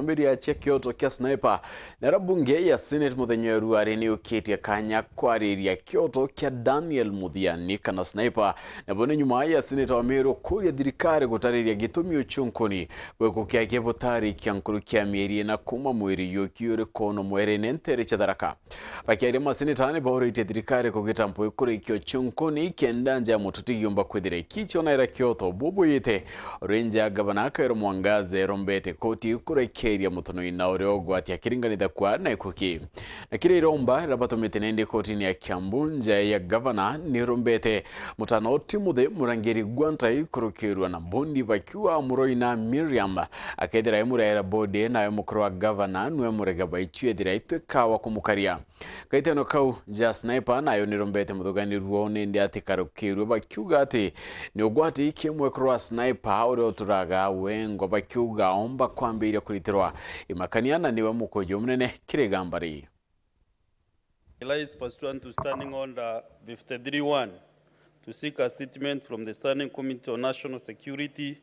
Mbili ya Kioto Gia Sniper na bunge ya Senate muthenya ruari ni ukitia kanya KWARIRIRIA Kioto Gia Daniel Muthiani kana Sniper na bone nyuma ya Senate wa Meru kuria thirikari gutariria gitumi UCHUNKUNI gwikukia kibutari kya nkuru kya mieri na kuma mweri yokiure kono mwere nentere chadaraka bakiari ma Senate ne bahorite thirikari kugitampo ikuri kyo UCHUNKUNI kenda nja mututi yomba kwethira kicho na ira Kioto bubu yite renja gavana Kairo MWANGAZA rombete koti KUREKERUA mutono ina ogwati akiringanitha kwa na ikuki na kire iromba rabatomete nende koti ni ya Kiambunja ya gavana ni rombete mutano timuthe murangeri gwantai KUREKERUA na MBUNDI bakiwa muroina MIRRIAM akethira emurera bode na emukuru wa gavana nwe murega baichu ethira itwekawa kumukaria kaitano kau Gia Sniper nayo ni rombete muthugani ruone ndi ati KUREKERUA bakiuga ati ni ogwati kimwe kurwa Sniper uri oturaga wengo bakiuga omba kwambiria kuritirwa imakaniana niwe mukojo munene kiregambari. Lies pursuant to Standing Order 53-1 to seek a statement from the Standing Committee on National Security,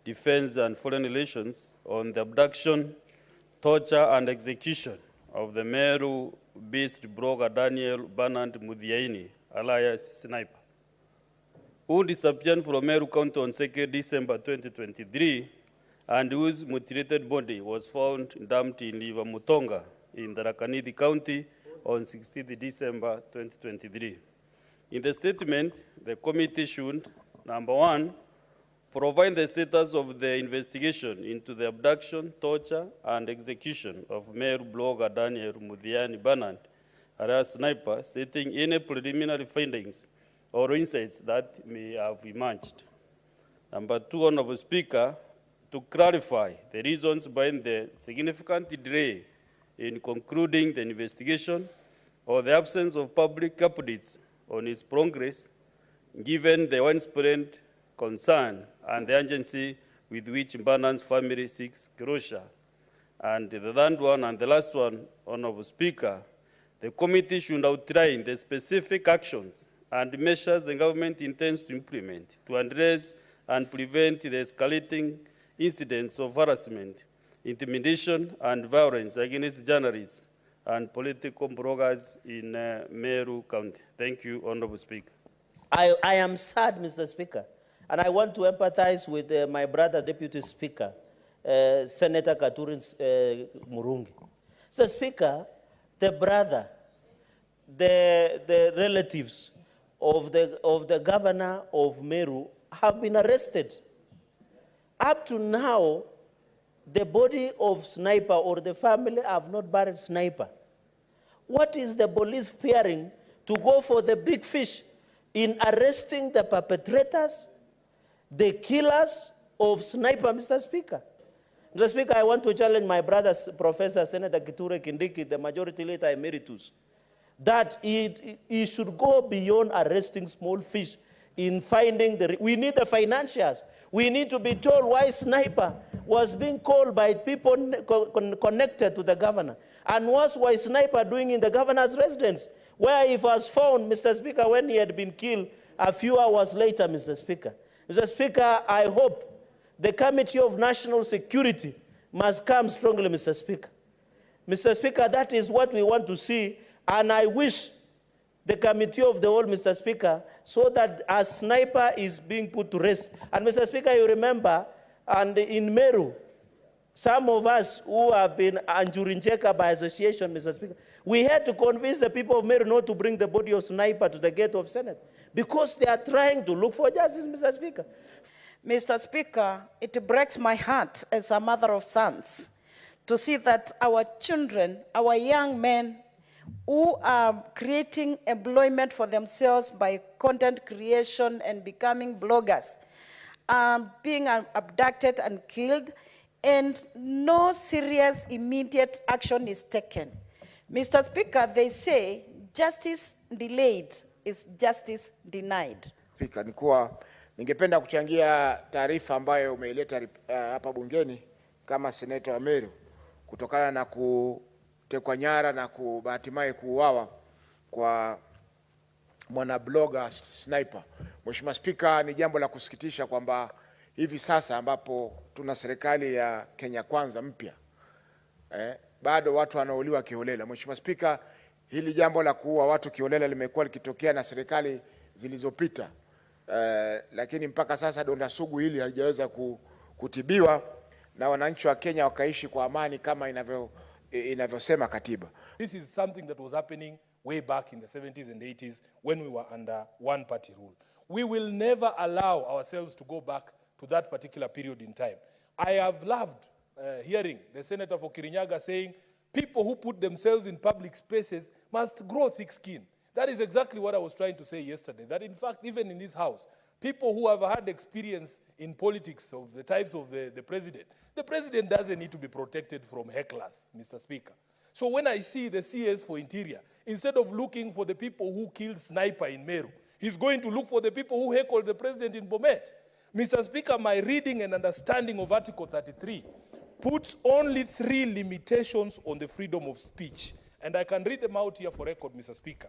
Defense and Foreign Relations on the abduction, torture and execution of the Meru-based blogger Daniel Bernard Muthiani, alias Sniper, who disappeared from Meru County on 2nd December 2023 and whose mutilated body was found dumped in River Mutonga in the Rakanidi County on 16th December 2023. In the statement, the committee should, number one, provide the status of the investigation into the abduction, torture, and execution of Meru blogger Daniel Muthiani Bernard, alias Sniper, stating any preliminary findings or insights that may have emerged. Number two, Honorable Speaker, to clarify the reasons behind the significant delay in concluding the investigation or the absence of public updates on its progress, given the widespread concern and the urgency with which Bernard's family seeks closure. And the third one and the last one, Honorable Speaker, the committee should outline the specific actions and measures the government intends to implement to address and prevent the escalating incidents of harassment, intimidation, and violence against journalists and political bloggers in Meru County. Thank you, Honorable Speaker. I am sad, Mr. Speaker, and I want to empathize with my brother, Deputy Speaker, Senator Katurin Murungi. Mr. Speaker, the brother, the relatives of the governor of Meru have been arrested. Up to now, the body of Sniper or the family have not buried Sniper. What is the police fearing to go for the big fish in arresting the perpetrators, the killers of Sniper, Mr. Speaker? Mr. Speaker, I want to challenge my brother, Professor Senator Kithure Kindiki, the Majority Leader Emeritus, that he should go beyond arresting small fish in finding we need the financials. We need to be told why Sniper was being called by people connected to the governor. And what's why Sniper doing in the governor's residence, where he was found, Mr. Speaker, when he had been killed a few hours later, Mr. Speaker. Mr. Speaker, I hope the Committee of National Security must come strongly, Mr. Speaker. Mr. Speaker, that is what we want to see, and I wish the committee of the whole, Mr. Speaker, so that a Sniper is being put to rest. And Mr. Speaker, you remember, and in Meru, some of us who have been Anjurincheka by association, Mr. Speaker, we had to convince the people of Meru not to bring the body of Sniper to the gate of Senate because they are trying to look for justice, Mr. Speaker. Mr. Speaker, it breaks my heart as a mother of sons to see that our children, our young men, who are creating employment for themselves by content creation and becoming bloggers, being abducted and killed, and no serious immediate action is taken. Mr. Speaker, they say justice delayed is justice denied. Speaker, ningependa kuchangia taarifa ambayo umeileta hapa bungeni kama seneta wa Meru kutokana na kutekwa nyara na bahatimaye kuuawa kwa mwana blogger Sniper. Mheshimiwa Speaker, ni jambo la kusikitisha kwamba hivi sasa ambapo tuna serikali ya Kenya Kwanza mpya bado watu wanauliwa kiholela. Mheshimiwa Spika, hili jambo la kuua watu kiholela limekuwa likitokea na serikali zilizopita, lakini mpaka sasa donda sugu hili halijaweza kutibiwa na wananchi wa Kenya wakaishi kwa amani kama inavyosema katiba. This is something that was happening way back in the 70s and 80s when we were under one party rule. We will never allow ourselves to go back to that particular period in time. I have loved hearing the Senator for Kirinyaga saying people who put themselves in public spaces must grow thick skin. That is exactly what I was trying to say yesterday, that in fact, even in this house, people who have had experience in politics of the types of the president doesn't need to be protected from hecklers, Mr. Speaker. So when I see the CS for Interior, instead of looking for the people who killed Sniper in Meru, he's going to look for the people who heckled the president in Bomet. Mr. Speaker, my reading and understanding of Article 33 puts only 3 limitations on the freedom of speech. And I can read them out here for record, Mr. Speaker.